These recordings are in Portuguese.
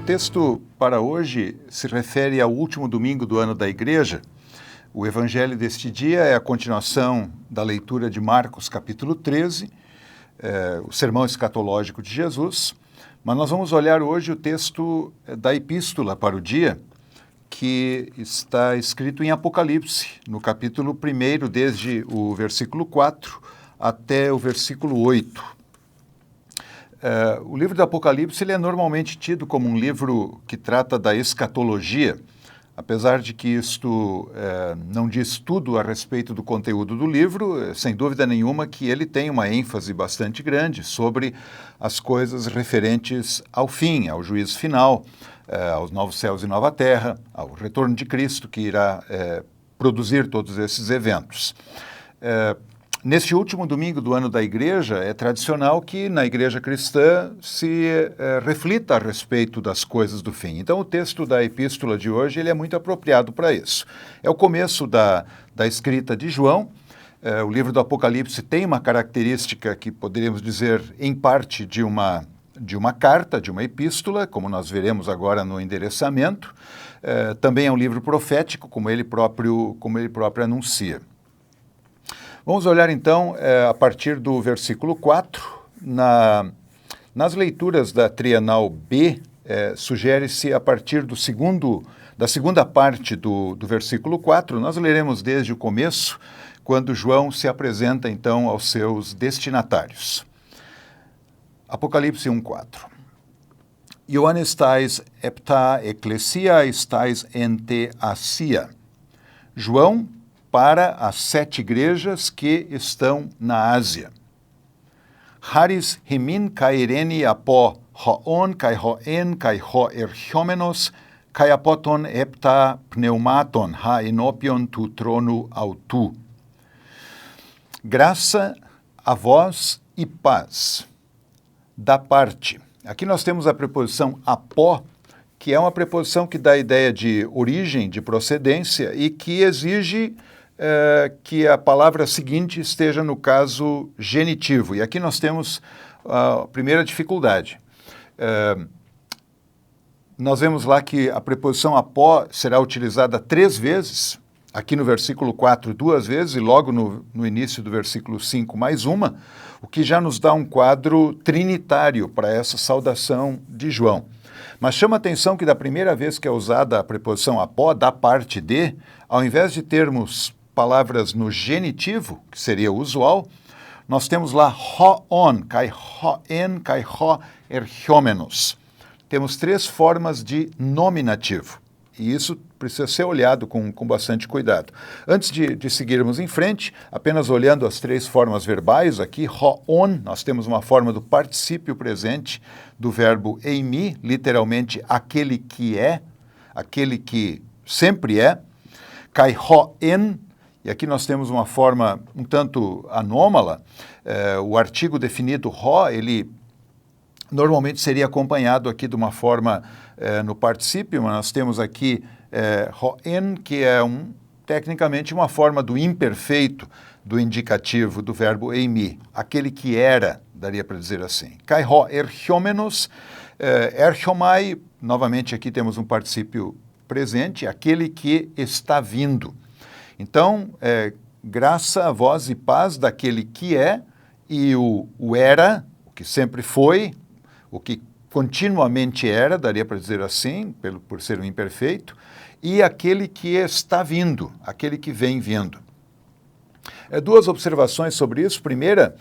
texto para hoje se refere ao último domingo do ano da Igreja. O evangelho deste dia é a continuação da leitura de Marcos, capítulo 13, o sermão escatológico de Jesus. Mas nós vamos olhar hoje o texto da epístola para o dia, que está escrito em Apocalipse, no capítulo 1, desde o versículo 4 até o versículo 8. O livro do Apocalipse ele é normalmente tido como um livro que trata da escatologia, apesar de que isto não diz tudo a respeito do conteúdo do livro, sem dúvida nenhuma que ele tem uma ênfase bastante grande sobre as coisas referentes ao fim, ao juízo final, aos novos céus e nova terra, ao retorno de Cristo, que irá produzir todos esses eventos. Neste último domingo do ano da Igreja, é tradicional que na Igreja cristã se reflita a respeito das coisas do fim. Então, o texto da epístola de hoje ele é muito apropriado para isso. É o começo da escrita de João. O livro do Apocalipse tem uma característica que poderíamos dizer, em parte, de uma carta, de uma epístola, como nós veremos agora no endereçamento. Também é um livro profético, como ele próprio anuncia. Vamos olhar então a partir do versículo 4. Nas leituras da Trienal B, sugere-se a partir da segunda parte do versículo 4, nós leremos desde o começo, quando João se apresenta então aos seus destinatários. Apocalipse 1:4. Ioannes tais hepta ecclesiaes tais ente Asia. João, para as 7 igrejas que estão na Ásia. Haris himin kai ireni apo hoon kai hoen kai ho erchomenos kai apoton hepta pneumaton ha enopion tu trono autu. Graça a vós e paz da parte. Aqui nós temos a preposição apó, que é uma preposição que dá a ideia de origem, de procedência e que exige que a palavra seguinte esteja no caso genitivo. E aqui nós temos a primeira dificuldade. Nós vemos lá que a preposição apó será utilizada 3 vezes, aqui no versículo 4 2 vezes, e logo no início do versículo 5 mais uma, o que já nos dá um quadro trinitário para essa saudação de João. Mas chama a atenção que da primeira vez que é usada a preposição apó, da parte de, ao invés de termos palavras no genitivo, que seria o usual, nós temos lá hoon, kai hoen, kai ho erchomenos. Temos 3 formas de nominativo, e isso precisa ser olhado com bastante cuidado. Antes de seguirmos em frente, apenas olhando as 3 formas verbais, aqui, hoon, nós temos uma forma do particípio presente do verbo eimi, literalmente aquele que é, aquele que sempre é, kai hoen, e aqui nós temos uma forma um tanto anômala. O artigo definido ho, ele normalmente seria acompanhado aqui de uma forma no particípio, mas nós temos aqui hoen, que é tecnicamente uma forma do imperfeito do indicativo do verbo eimi, aquele que era, daria para dizer assim. Kai ho erchomenos, erchomai, novamente aqui temos um particípio presente, aquele que está vindo. Então, graça a vós e paz daquele que é, e o era, o que sempre foi, o que continuamente era, daria para dizer assim, por ser um imperfeito, e aquele que está vindo, aquele que vem vindo. 2 observações sobre isso. Primeira,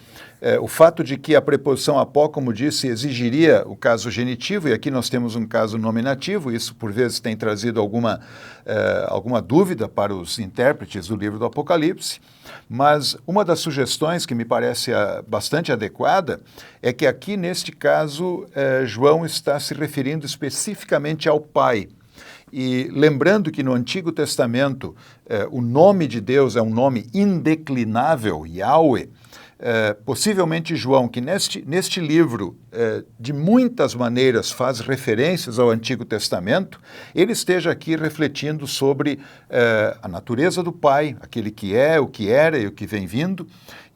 o fato de que a preposição apó, como disse, exigiria o caso genitivo, e aqui nós temos um caso nominativo. Isso, por vezes, tem trazido alguma dúvida para os intérpretes do livro do Apocalipse, mas uma das sugestões que me parece bastante adequada é que aqui, neste caso, João está se referindo especificamente ao Pai. E lembrando que no Antigo Testamento o nome de Deus é um nome indeclinável, Yahweh, possivelmente João, que neste livro de muitas maneiras faz referências ao Antigo Testamento, ele esteja aqui refletindo sobre a natureza do Pai, aquele que é, o que era e o que vem vindo,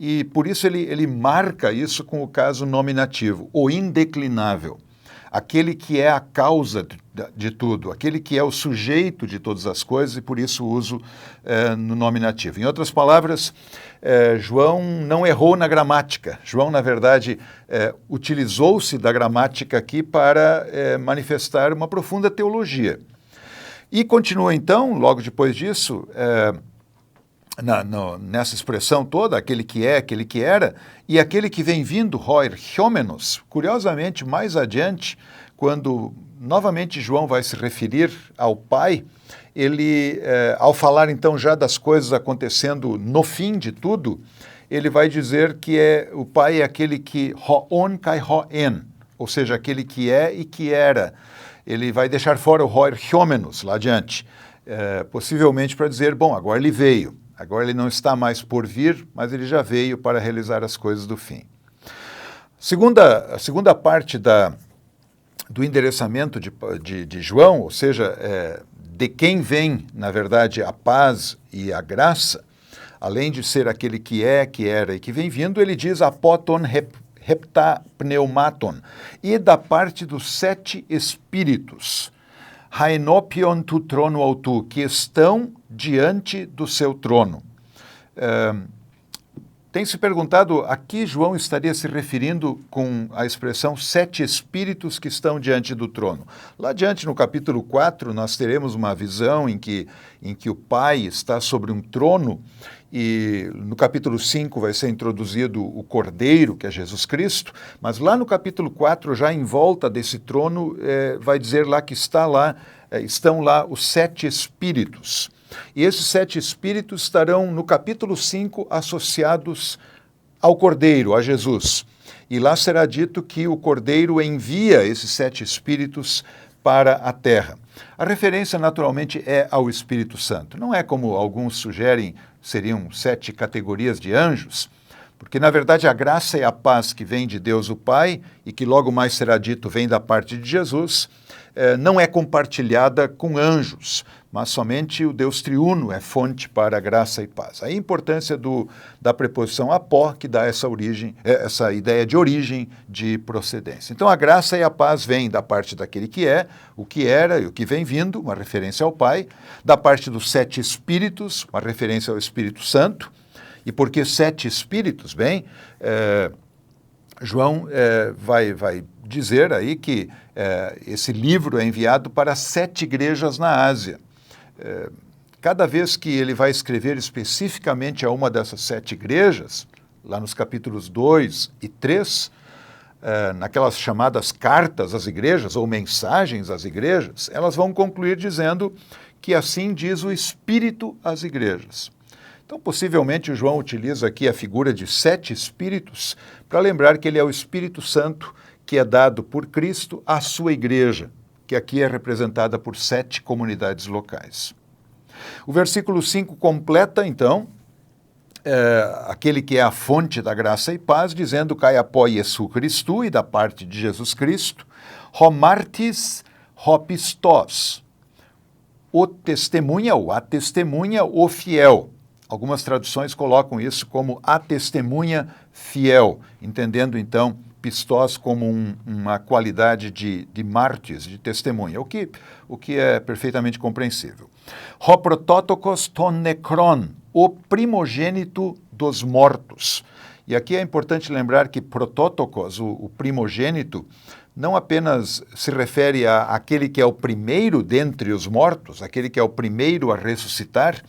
e por isso ele marca isso com o caso nominativo, o indeclinável. aquele que é a causa de tudo, aquele que é o sujeito de todas as coisas, e por isso uso no nominativo. Em outras palavras, João não errou na gramática. João, na verdade, utilizou-se da gramática aqui para manifestar uma profunda teologia. E continua então, logo depois disso, nessa expressão toda, aquele que é, aquele que era, e aquele que vem vindo, hoirhiomenos. Curiosamente, mais adiante, quando novamente João vai se referir ao Pai, ele, ao falar então já das coisas acontecendo no fim de tudo, ele vai dizer que o Pai é aquele que hoon kai hoen, ou seja, aquele que é e que era. Ele vai deixar fora o hoirhiomenos lá adiante, possivelmente para dizer, bom, agora ele veio. Agora ele não está mais por vir, mas ele já veio para realizar as coisas do fim. A segunda parte do endereçamento de João, ou seja, de quem vem, na verdade, a paz e a graça, além de ser aquele que é, que era e que vem vindo, ele diz apoton hepta pneumaton, e da parte dos 7 espíritos, haenopion tu trono autu, que estão diante do seu trono. Tem se perguntado a que João estaria se referindo com a expressão 7 espíritos que estão diante do trono. Lá adiante, no capítulo 4, nós teremos uma visão em que o Pai está sobre um trono, e no capítulo 5 vai ser introduzido o Cordeiro, que é Jesus Cristo, mas lá no capítulo 4, já em volta desse trono, vai dizer lá que estão lá os 7 espíritos. E esses 7 espíritos estarão no capítulo 5 associados ao Cordeiro, a Jesus. E lá será dito que o Cordeiro envia esses 7 espíritos para a terra. A referência, naturalmente, é ao Espírito Santo. Não é como alguns sugerem, seriam 7 categorias de anjos, porque, na verdade, a graça e a paz que vem de Deus o Pai, e que logo mais será dito vem da parte de Jesus, não é compartilhada com anjos, mas somente o Deus triuno é fonte para a graça e paz. Aí a importância da preposição apó, que dá essa ideia de origem, de procedência. Então a graça e a paz vêm da parte daquele que é, o que era e o que vem vindo, uma referência ao Pai, da parte dos 7 espíritos, uma referência ao Espírito Santo. E por que 7 espíritos? Bem, João vai dizer aí que esse livro é enviado para 7 igrejas na Ásia. Cada vez que ele vai escrever especificamente a uma dessas 7 igrejas, lá nos capítulos 2 e 3, naquelas chamadas cartas às igrejas ou mensagens às igrejas, elas vão concluir dizendo que assim diz o Espírito às igrejas. Então, possivelmente, o João utiliza aqui a figura de 7 espíritos para lembrar que ele é o Espírito Santo que é dado por Cristo à sua igreja, que aqui é representada por 7 comunidades locais. O versículo 5 completa, então, aquele que é a fonte da graça e paz, dizendo, Kai apó Iesu Christu, e da parte de Jesus Cristo, homartis hopistos, o testemunha, ou a testemunha, o fiel. Algumas traduções colocam isso como a testemunha fiel, entendendo, então, pistos como uma qualidade de mártires, de testemunha, o que é perfeitamente compreensível. Ho protótokos ton necron, o primogênito dos mortos. E aqui é importante lembrar que protótokos, o primogênito, não apenas se refere àquele que é o primeiro dentre os mortos, aquele que é o primeiro a ressuscitar,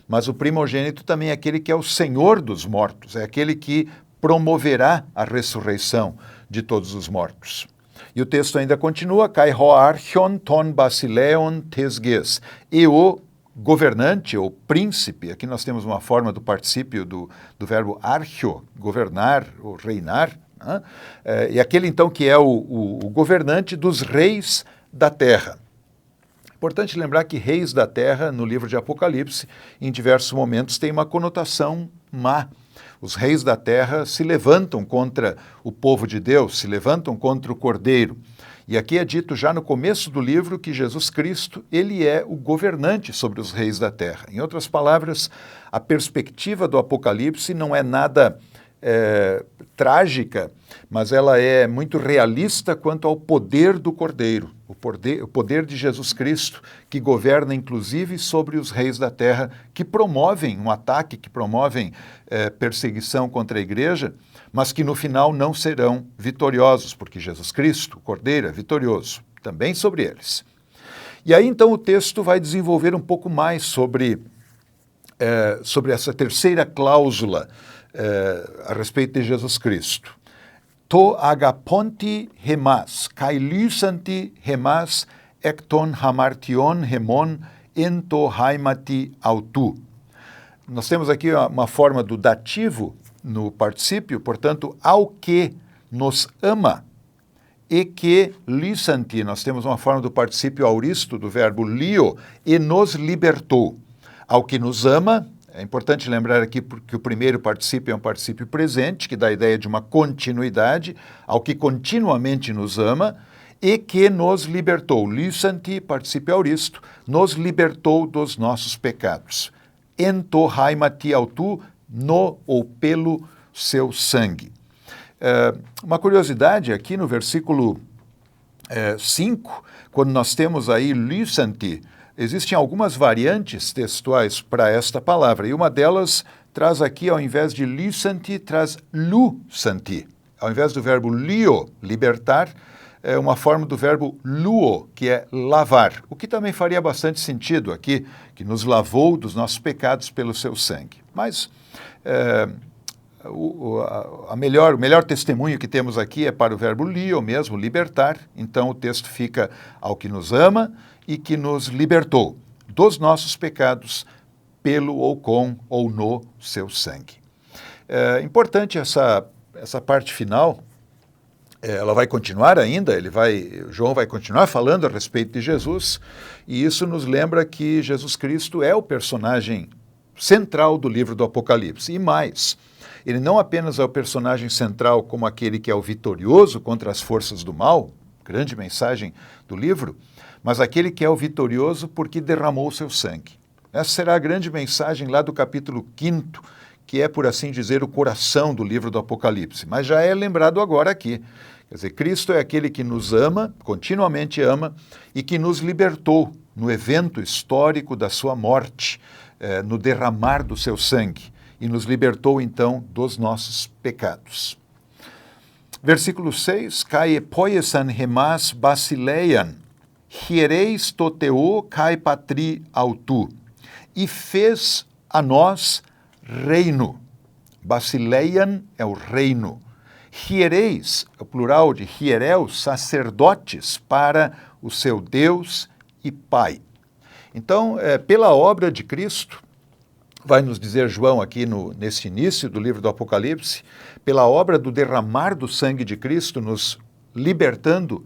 mas o primogênito também é aquele que é o Senhor dos mortos, é aquele que promoverá a ressurreição de todos os mortos. E o texto ainda continua, Kai hoarchion ton basileon tesges, e o governante ou príncipe, aqui nós temos uma forma do particípio do verbo archio, governar ou reinar, né? E aquele então que é o governante dos reis da terra. Importante lembrar que reis da terra, no livro de Apocalipse, em diversos momentos tem uma conotação má. Os reis da terra se levantam contra o povo de Deus, se levantam contra o Cordeiro. E aqui é dito já no começo do livro que Jesus Cristo, ele é o governante sobre os reis da terra. Em outras palavras, a perspectiva do Apocalipse não é nada trágica, mas ela é muito realista quanto ao poder do Cordeiro, o poder de Jesus Cristo, que governa inclusive sobre os reis da terra, que promovem um ataque, que promovem perseguição contra a igreja, mas que no final não serão vitoriosos, porque Jesus Cristo, o Cordeiro, é vitorioso também sobre eles. E aí então o texto vai desenvolver um pouco mais sobre essa terceira cláusula a respeito de Jesus Cristo. To agaponti hemas, kai lysanti hemas, ekton hamartion hemon, ento haimati autu. Nós temos aqui uma forma do dativo no particípio, portanto, ao que nos ama, e que lysanti, nós temos uma forma do particípio auristo, do verbo lio, e nos libertou. Ao que nos ama, é importante lembrar aqui que o primeiro particípio é um particípio presente, que dá a ideia de uma continuidade, ao que continuamente nos ama, e que nos libertou. Lysanti, particípio auristo, nos libertou dos nossos pecados. Ento haimati autu, no ou pelo seu sangue. Uma curiosidade aqui no versículo 5, quando nós temos aí lysanti, existem algumas variantes textuais para esta palavra, e uma delas traz aqui, ao invés de lysanti, traz lusanti. Ao invés do verbo lio, libertar, é uma forma do verbo luo, que é lavar, o que também faria bastante sentido aqui, que nos lavou dos nossos pecados pelo seu sangue. Mas o melhor testemunho que temos aqui é para o verbo lio mesmo, libertar, então o texto fica ao que nos ama e que nos libertou dos nossos pecados pelo ou com ou no seu sangue. Importante essa parte final, ela vai continuar ainda, João vai continuar falando a respeito de Jesus, e isso nos lembra que Jesus Cristo é o personagem central do livro do Apocalipse, e mais, ele não apenas é o personagem central como aquele que é o vitorioso contra as forças do mal, grande mensagem do livro, mas aquele que é o vitorioso porque derramou o seu sangue. Essa será a grande mensagem lá do capítulo 5º, que é, por assim dizer, o coração do livro do Apocalipse. Mas já é lembrado agora aqui. Quer dizer, Cristo é aquele que nos ama, continuamente ama, e que nos libertou no evento histórico da sua morte, no derramar do seu sangue, e nos libertou, então, dos nossos pecados. Versículo 6, kai epoiesan hemas basileian, hiereis toteo kai patri autu, e fez a nós reino. Basileian é o reino. Hiereis, o plural de hiereus, sacerdotes para o seu Deus e Pai. Então, pela obra de Cristo, vai nos dizer João aqui nesse início do livro do Apocalipse, pela obra do derramar do sangue de Cristo, nos libertando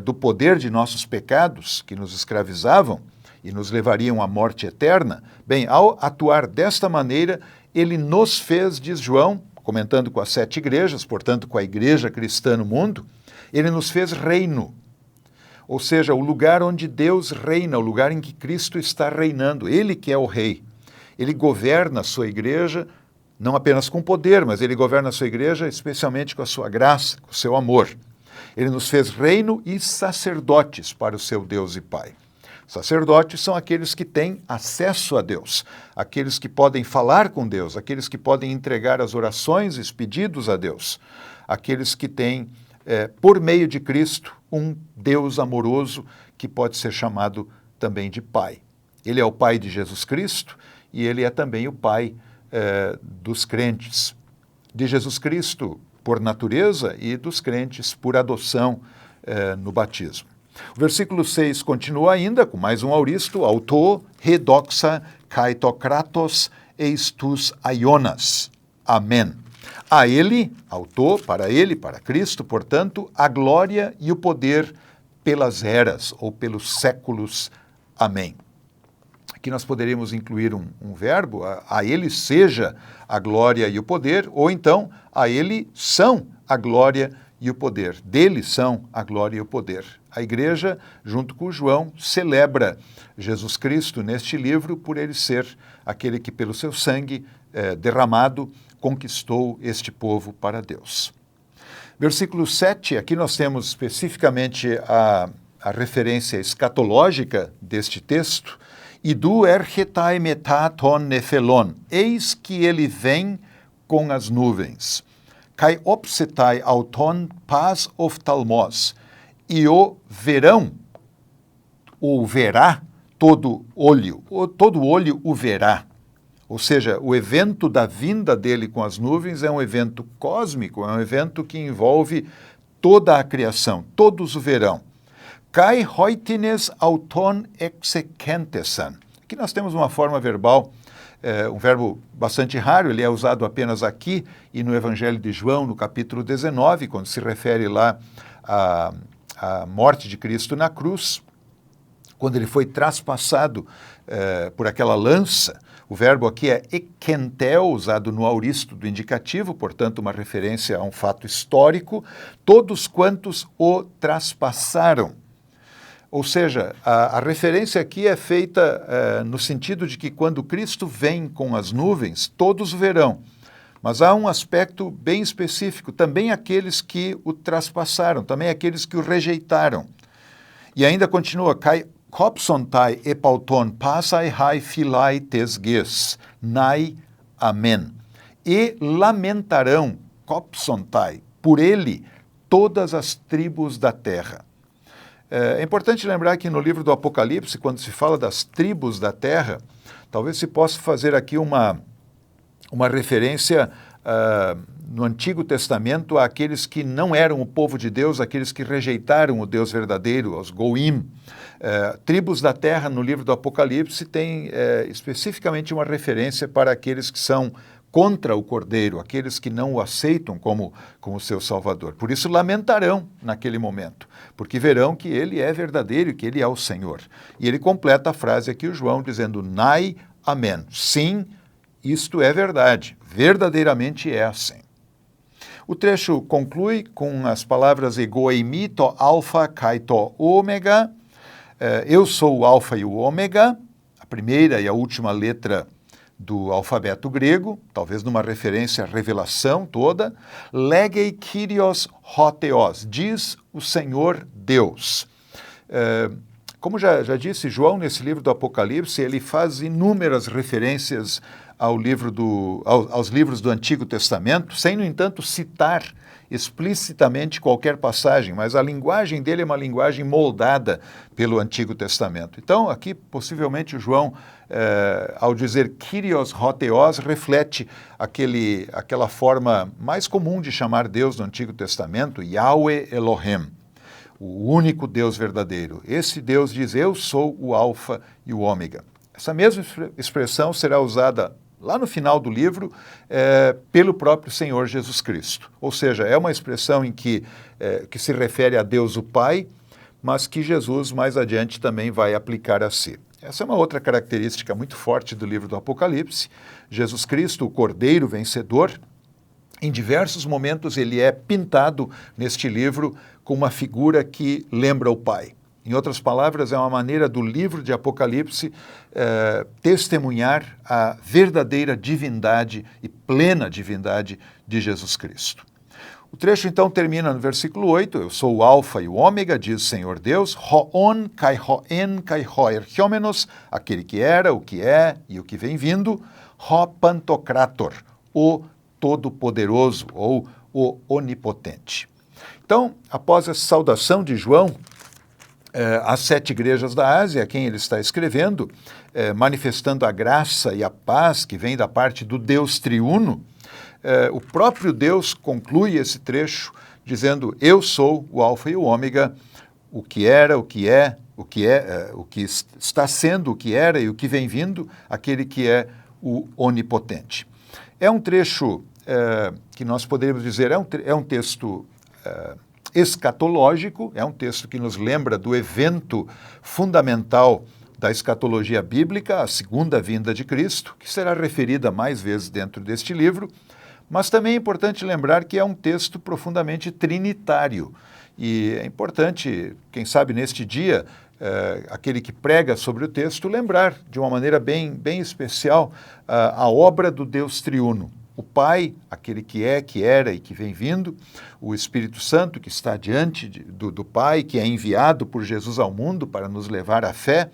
do poder de nossos pecados que nos escravizavam e nos levariam à morte eterna, bem, ao atuar desta maneira, ele nos fez, diz João, comentando com as 7 igrejas, portanto com a igreja cristã no mundo, ele nos fez reino, ou seja, o lugar onde Deus reina, o lugar em que Cristo está reinando, ele que é o rei. Ele governa a sua igreja, não apenas com poder, mas ele governa a sua igreja especialmente com a sua graça, com o seu amor. Ele nos fez reino e sacerdotes para o seu Deus e Pai. Sacerdotes são aqueles que têm acesso a Deus, aqueles que podem falar com Deus, aqueles que podem entregar as orações e os pedidos a Deus, aqueles que têm, por meio de Cristo, um Deus amoroso que pode ser chamado também de Pai. Ele é o Pai de Jesus Cristo e ele é também o Pai dos crentes, de Jesus Cristo por natureza e dos crentes por adoção no batismo. O versículo 6 continua ainda com mais um auristo, auto, redoxa, kaitokratos, eistus aionas. Amém. A ele, autor, para ele, para Cristo, portanto, a glória e o poder pelas eras ou pelos séculos. Amém. Aqui nós poderíamos incluir um verbo, a ele seja a glória e o poder, ou então, a ele são a glória e o poder. Dele são a glória e o poder. A igreja, junto com João, celebra Jesus Cristo neste livro por ele ser aquele que, pelo seu sangue derramado, conquistou este povo para Deus. Versículo 7, aqui nós temos especificamente a referência escatológica deste texto. Idu ergetai metaton nephelon, eis que ele vem com as nuvens. Kai opsetai auton pas oftalmos, e o verão, ou verá, todo olho o verá. Ou seja, o evento da vinda dele com as nuvens é um evento cósmico, é um evento que envolve toda a criação, todos o verão. Kai hoitines auton execentesan. Aqui nós temos uma forma verbal, um verbo bastante raro, ele é usado apenas aqui e no Evangelho de João, no capítulo 19, quando se refere lá à morte de Cristo na cruz, quando ele foi traspassado por aquela lança. O verbo aqui é ekentel, usado no auristo do indicativo, portanto uma referência a um fato histórico, todos quantos o traspassaram. Ou seja, a referência aqui é feita no sentido de que quando Cristo vem com as nuvens, todos o verão. Mas há um aspecto bem específico, também aqueles que o traspassaram, também aqueles que o rejeitaram. E ainda continua, kai Kopsontai epauton passai hai filai tesges, nai amen. E lamentarão, Kopsontai, por ele todas as tribos da terra. É importante lembrar que no livro do Apocalipse, quando se fala das tribos da terra, talvez se possa fazer aqui uma referência no Antigo Testamento àqueles que não eram o povo de Deus, aqueles que rejeitaram o Deus verdadeiro, os Goim. Tribos da terra, no livro do Apocalipse, tem especificamente uma referência para aqueles que são contra o Cordeiro, aqueles que não o aceitam como seu Salvador. Por isso lamentarão naquele momento, porque verão que ele é verdadeiro e que ele é o Senhor. E ele completa a frase aqui, o João, dizendo, nai, amen. Sim, isto é verdade, verdadeiramente é assim. O trecho conclui com as palavras egoimi to alfa kai to ômega. Eu sou o alfa e o ômega, a primeira e a última letra do alfabeto grego, talvez numa referência à revelação toda. Legei Kyrios hotheos, diz o Senhor Deus. Como já disse João, nesse livro do Apocalipse, ele faz inúmeras referências aos livros do Antigo Testamento, sem, no entanto, citar explicitamente qualquer passagem, mas a linguagem dele é uma linguagem moldada pelo Antigo Testamento. Então, aqui, possivelmente, o João, ao dizer Kyrios hotheos, reflete aquela forma mais comum de chamar Deus no Antigo Testamento, Yahweh Elohim, o único Deus verdadeiro. Esse Deus diz, eu sou o alfa e o ômega. Essa mesma expressão será usada lá no final do livro, pelo próprio Senhor Jesus Cristo. Ou seja, é uma expressão em que se refere a Deus o Pai, mas que Jesus mais adiante também vai aplicar a si. Essa é uma outra característica muito forte do livro do Apocalipse. Jesus Cristo, o Cordeiro vencedor, em diversos momentos ele é pintado neste livro com uma figura que lembra o Pai. Em outras palavras, é uma maneira do livro de Apocalipse testemunhar a verdadeira divindade e plena divindade de Jesus Cristo. O trecho então termina no versículo 8, eu sou o alfa e o ômega, diz o Senhor Deus, hoon kai hoen kai hoerchiomenos, aquele que era, o que é e o que vem vindo, ho pantocrator, o todo-poderoso ou o onipotente. Então, após essa saudação de João, às 7 igrejas da Ásia, a quem ele está escrevendo, manifestando a graça e a paz que vem da parte do Deus triuno, o próprio Deus conclui esse trecho dizendo, eu sou o alfa e o ômega, o que era, o que é, o que está sendo, o que era e o que vem vindo, aquele que é o onipotente. É um trecho que nós poderíamos dizer, é um texto escatológico, é um texto que nos lembra do evento fundamental da escatologia bíblica, a segunda vinda de Cristo, que será referida mais vezes dentro deste livro, mas também é importante lembrar que é um texto profundamente trinitário. E é importante, quem sabe neste dia, aquele que prega sobre o texto, lembrar de uma maneira bem especial a obra do Deus triuno, o o Pai, aquele que é, que era e que vem vindo, o Espírito Santo, que está diante do Pai, que é enviado por Jesus ao mundo para nos levar à fé,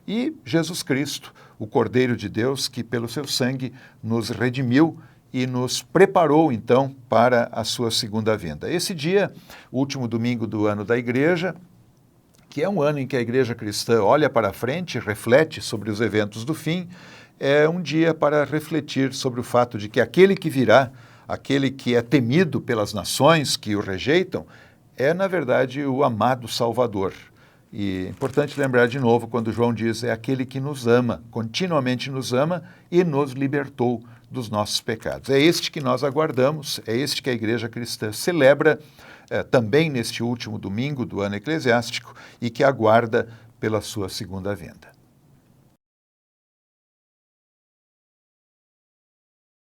e Jesus Cristo, o Cordeiro de Deus, que pelo seu sangue nos redimiu e nos preparou, então, para a sua segunda vinda. Esse dia, o último domingo do ano da Igreja, que é um ano em que a Igreja cristã olha para frente, reflete sobre os eventos do fim, é um dia para refletir sobre o fato de que aquele que virá, aquele que é temido pelas nações que o rejeitam, é, na verdade, o amado Salvador. E é importante lembrar de novo quando João diz, é aquele que nos ama, continuamente nos ama e nos libertou dos nossos pecados. É este que nós aguardamos, é este que a Igreja cristã celebra também neste último domingo do ano eclesiástico e que aguarda pela sua segunda vinda.